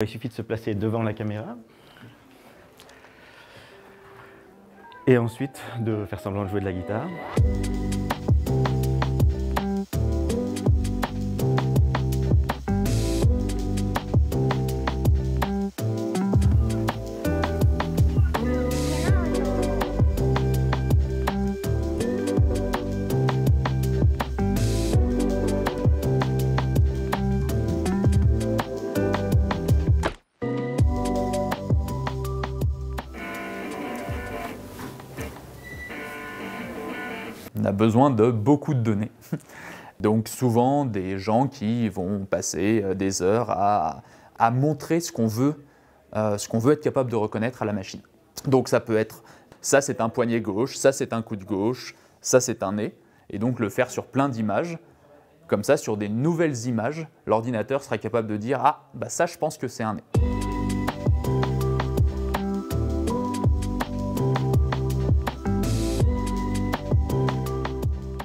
Il suffit de se placer devant la caméra et ensuite de faire semblant de jouer de la guitare. On a besoin de beaucoup de données. Donc souvent des gens qui vont passer des heures à montrer ce qu'on veut être capable de reconnaître à la machine. Donc ça peut être, ça c'est un poignet gauche, ça c'est un coude gauche, ça c'est un nez. Et donc le faire sur plein d'images. Comme ça, sur des nouvelles images, l'ordinateur sera capable de dire « Ah, bah ça je pense que c'est un nez ».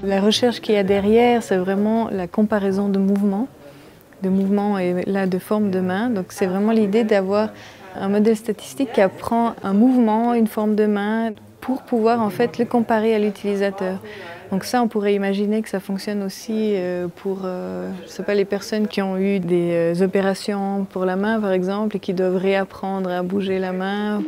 La recherche qu'il y a derrière, c'est vraiment la comparaison de mouvements et là de forme de main. Donc c'est vraiment l'idée d'avoir un modèle statistique qui apprend un mouvement, une forme de main, pour pouvoir en fait le comparer à l'utilisateur. Donc ça, on pourrait imaginer que ça fonctionne aussi pour je sais pas, les personnes qui ont eu des opérations pour la main par exemple et qui doivent réapprendre à bouger la main.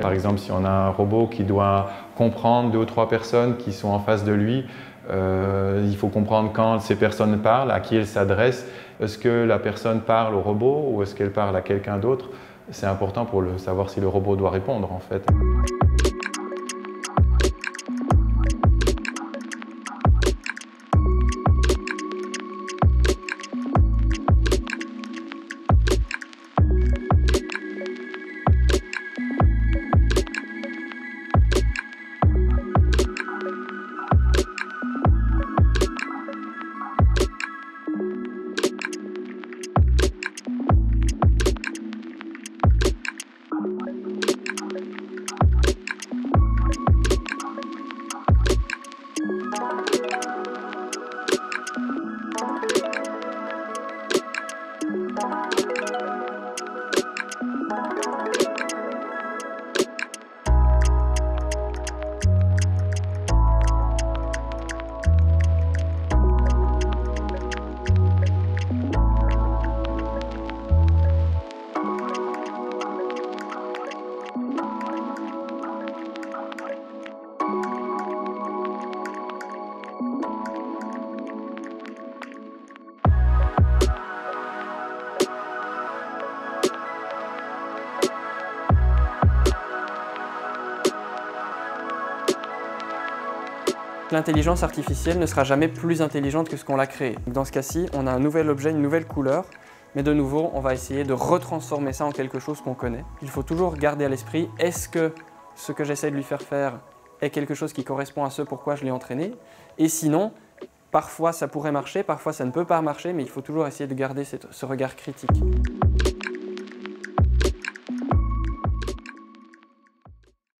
Par exemple, si on a un robot qui doit comprendre 2 ou 3 personnes qui sont en face de lui, il faut comprendre quand ces personnes parlent, à qui elles s'adressent. Est-ce que la personne parle au robot ou est-ce qu'elle parle à quelqu'un d'autre? C'est important pour savoir si le robot doit répondre en fait. L'intelligence artificielle ne sera jamais plus intelligente que ce qu'on l'a créé. Dans ce cas-ci, on a un nouvel objet, une nouvelle couleur, mais de nouveau, on va essayer de retransformer ça en quelque chose qu'on connaît. Il faut toujours garder à l'esprit, est-ce que ce que j'essaie de lui faire faire est quelque chose qui correspond à ce pourquoi je l'ai entraîné? Et sinon, parfois ça pourrait marcher, parfois ça ne peut pas marcher, mais il faut toujours essayer de garder ce regard critique.